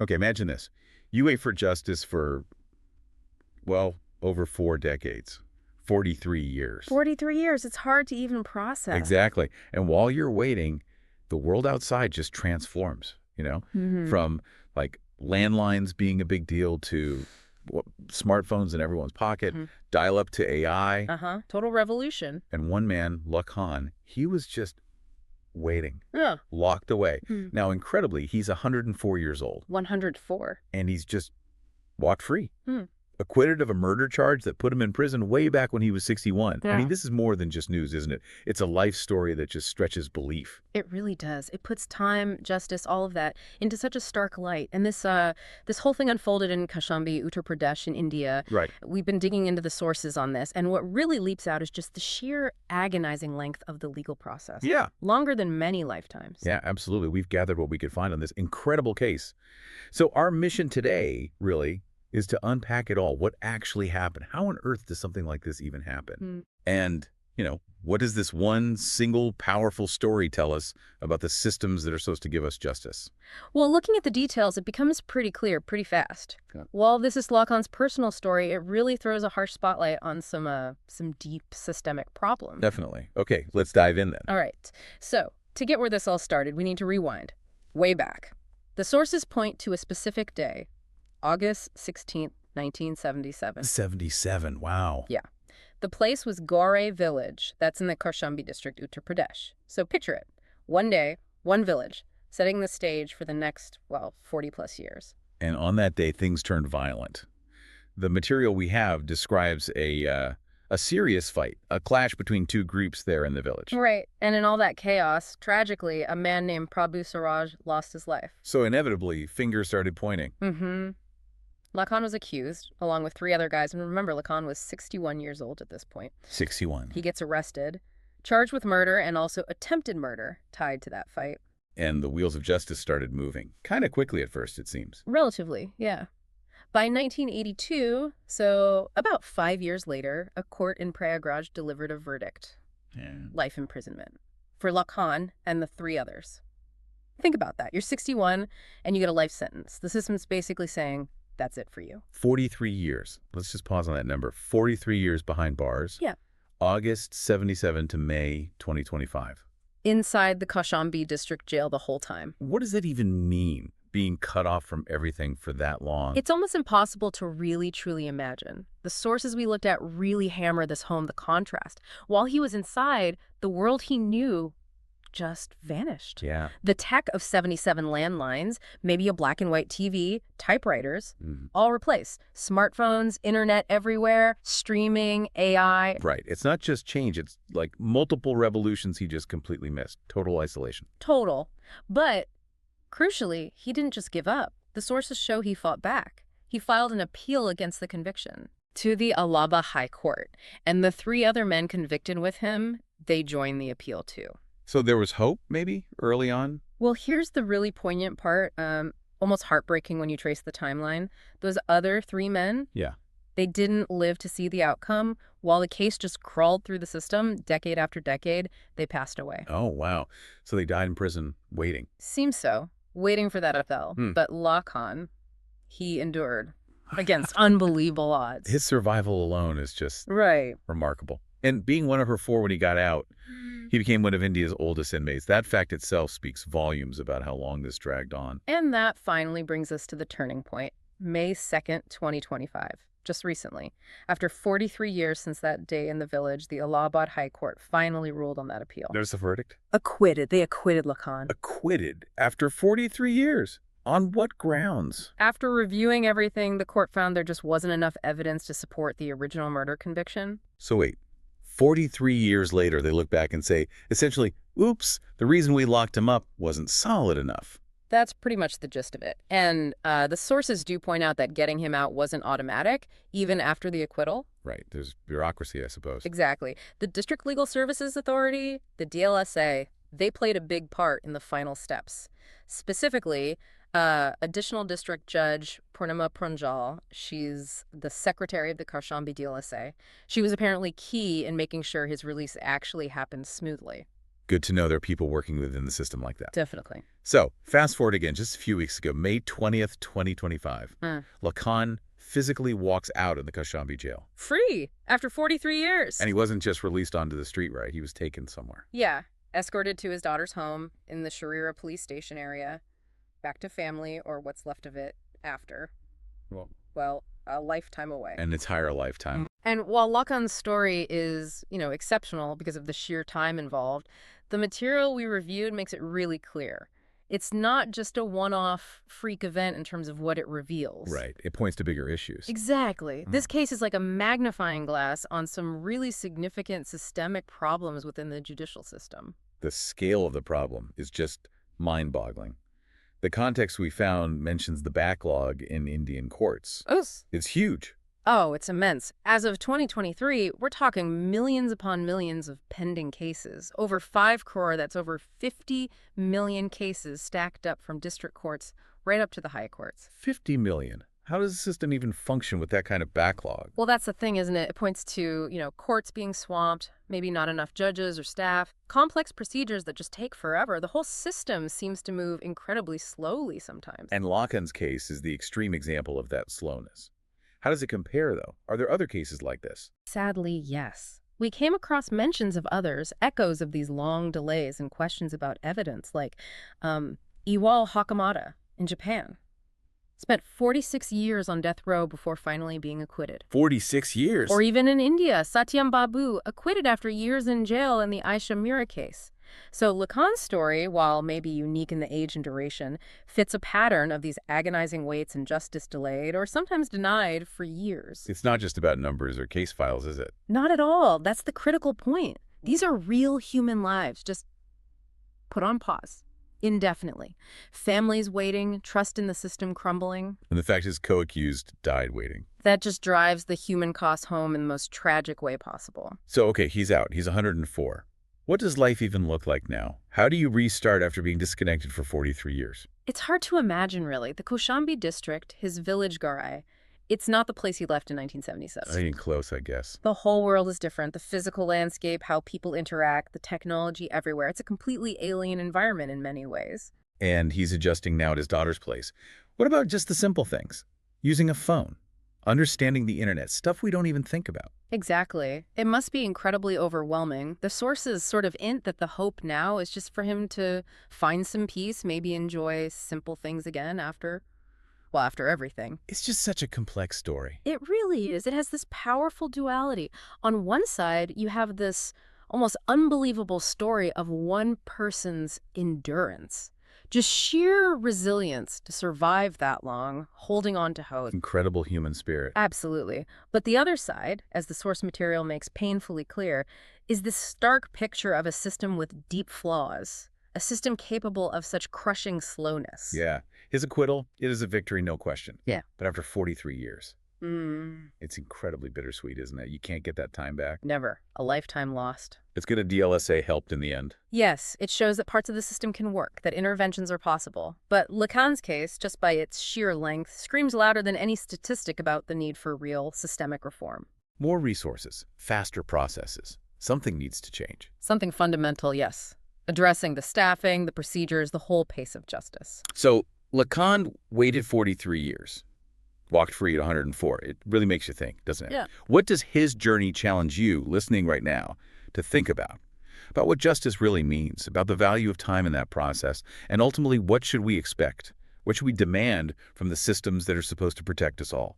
Okay, imagine this. You wait for justice for, well, over 4 decades. 43 years. 43 years. It's hard to even process. Exactly. And while you're waiting, the world outside just transforms, Mm-hmm. from like landlines being a big deal to smartphones in everyone's pocket, Mm-hmm. dial up to AI. Uh-huh. Total revolution. And one man, Lakhan, he was just waiting, Yeah. locked away. Hmm. Now, incredibly, he's 104 years old, 104. and he's just walked free. Hmm. Acquitted of a murder charge that put him in prison way back when he was 61. I Yeah. mean, this is more than just news, isn't it? It's a life story that just stretches belief. It really does. It puts time, justice, all of that into such a stark light. And this whole thing unfolded in Kaushambi, Uttar Pradesh in India. Right. We've been digging into the sources on this, and what really leaps out is just the sheer agonizing length of the legal process. Yeah. Longer than many lifetimes. Yeah, absolutely. We've gathered what we could find on this incredible case. So our mission today, really, is to unpack it all. What actually happened? How on earth does something like this even happen? And, what does this one single powerful story tell us about the systems that are supposed to give us justice? Well, looking at the details, it becomes pretty clear pretty fast. Yeah. While this is Lakhan's personal story, it really throws a harsh spotlight on some deep systemic problems. Definitely. Okay, let's dive in then. All right. So, to get where this all started, we need to rewind. Way back. The sources point to a specific day, August 16th, 1977. 77, wow. Yeah. The place was Gaure village. That's in the Kaushambi district, Uttar Pradesh. So picture it. One day, one village, setting the stage for the next, 40-plus years. And on that day, things turned violent. The material we have describes a serious fight, a clash between two groups there in the village. Right. And in all that chaos, tragically, a man named Prabhu Siraj lost his life. So inevitably, fingers started pointing. Mm-hmm. Lakhan was accused, along with 3 other guys. And remember, Lakhan was 61 years old at this point. 61. He gets arrested, charged with murder and also attempted murder tied to that fight. And the wheels of justice started moving. Kind of quickly at first, it seems. Relatively, yeah. By 1982, so about 5 years later, a court in Prayagraj delivered a verdict. Yeah. Life imprisonment. For Lakhan and the 3 others. Think about that. You're 61 and you get a life sentence. The system's basically saying, that's it for you. 43 years. Let's just pause on that number. 43 years behind bars. Yeah. August 77 to May 2025. Inside the Kaushambi district jail the whole time. What does that even mean, being cut off from everything for that long? It's almost impossible to really, truly imagine. The sources we looked at really hammer this home, the contrast. While he was inside, the world he knew just vanished. Yeah. The tech of 77 landlines, maybe a black and white TV, typewriters, all replaced. Smartphones, internet everywhere, streaming, AI. Right. It's not just change. It's like multiple revolutions he just completely missed. Total isolation. Total. But crucially, he didn't just give up. The sources show he fought back. He filed an appeal against the conviction to the Allahabad High Court. And the 3 other men convicted with him, they joined the appeal too. So there was hope, maybe, early on? Well, here's the really poignant part, almost heartbreaking when you trace the timeline. Those other 3 men, Yeah. they didn't live to see the outcome. While the case just crawled through the system, decade after decade, they passed away. Oh, wow. So they died in prison waiting. Seems so, waiting for that appeal. But Lakhan, he endured against unbelievable odds. His survival alone is just Right. remarkable. And being one of her 4 when he got out, he became one of India's oldest inmates. That fact itself speaks volumes about how long this dragged on. And that finally brings us to the turning point, May 2nd, 2025, just recently. After 43 years since that day in the village, the Allahabad High Court finally ruled on that appeal. There's the verdict. Acquitted. They acquitted Lakhan. Acquitted after 43 years. On what grounds? After reviewing everything, the court found there just wasn't enough evidence to support the original murder conviction. So wait, 43 years later, they look back and say, essentially, oops, the reason we locked him up wasn't solid enough. That's pretty much the gist of it. And the sources do point out that getting him out wasn't automatic, even after the acquittal. Right, there's bureaucracy, I suppose. Exactly. The District Legal Services Authority, the DLSA, they played a big part in the final steps. Specifically, Additional District Judge Purnima Pranjal, she's the secretary of the Kaushambi DLSA. She was apparently key in making sure his release actually happened smoothly. Good to know there are people working within the system like that. Definitely. So, fast forward again, just a few weeks ago, May 20th, 2025. Lakhan physically walks out of the Kaushambi jail. Free after 43 years. And he wasn't just released onto the street, right? He was taken somewhere. Yeah, escorted to his daughter's home in the Sharira police station area, back to family or what's left of it after. Well, a lifetime away. An entire lifetime. And while Lakhan's story is, exceptional because of the sheer time involved, the material we reviewed makes it really clear. It's not just a one-off freak event in terms of what it reveals. Right. It points to bigger issues. Exactly. This case is like a magnifying glass on some really significant systemic problems within the judicial system. The scale of the problem is just mind-boggling. The context we found mentions the backlog in Indian courts. It's huge. Oh, it's immense. As of 2023, we're talking millions upon millions of pending cases. Over 5 crore, that's over 50 million cases stacked up from district courts right up to the high courts. 50 million. How does the system even function with that kind of backlog? Well, that's the thing, isn't it? It points to, courts being swamped, maybe not enough judges or staff, complex procedures that just take forever. The whole system seems to move incredibly slowly sometimes. And Lakhan's case is the extreme example of that slowness. How does it compare, though? Are there other cases like this? Sadly, yes. We came across mentions of others, echoes of these long delays and questions about evidence, like Iwao Hakamada in Japan. Spent 46 years on death row before finally being acquitted. 46 years? Or even in India, Satyam Babu, acquitted after years in jail in the Aisha Mira case. So Lakhan's story, while maybe unique in the age and duration, fits a pattern of these agonizing waits and justice delayed or sometimes denied for years. It's not just about numbers or case files, is it? Not at all. That's the critical point. These are real human lives, just put on pause indefinitely. Families waiting, trust in the system crumbling. And the fact his co-accused died waiting. That just drives the human cost home in the most tragic way possible. So, okay, he's out. He's 104. What does life even look like now? How do you restart after being disconnected for 43 years? It's hard to imagine, really. The Kaushambi district, his village Garai, it's not the place he left in 1977. Not even close, I guess. The whole world is different. The physical landscape, how people interact, the technology everywhere. It's a completely alien environment in many ways. And he's adjusting now at his daughter's place. What about just the simple things? Using a phone, understanding the internet, stuff we don't even think about. Exactly. It must be incredibly overwhelming. The sources sort of hint that the hope now is just for him to find some peace, maybe enjoy simple things again after everything. It's just such a complex story. It really is. It has this powerful duality. On one side, you have this almost unbelievable story of one person's endurance. Just sheer resilience to survive that long, holding on to hope. Incredible human spirit. Absolutely. But the other side, as the source material makes painfully clear, is this stark picture of a system with deep flaws, a system capable of such crushing slowness. Yeah. His acquittal, it is a victory, no question. Yeah. But after 43 years, it's incredibly bittersweet, isn't it? You can't get that time back. Never. A lifetime lost. It's good a DLSA helped in the end. Yes, it shows that parts of the system can work, that interventions are possible. But Lakhan's case, just by its sheer length, screams louder than any statistic about the need for real systemic reform. More resources, faster processes. Something needs to change. Something fundamental, yes. Addressing the staffing, the procedures, the whole pace of justice. So Lakhan waited 43 years, walked free at 104. It really makes you think, doesn't it? Yeah. What does his journey challenge you, listening right now, to think about what justice really means, about the value of time in that process, and ultimately, what should we expect? What should we demand from the systems that are supposed to protect us all?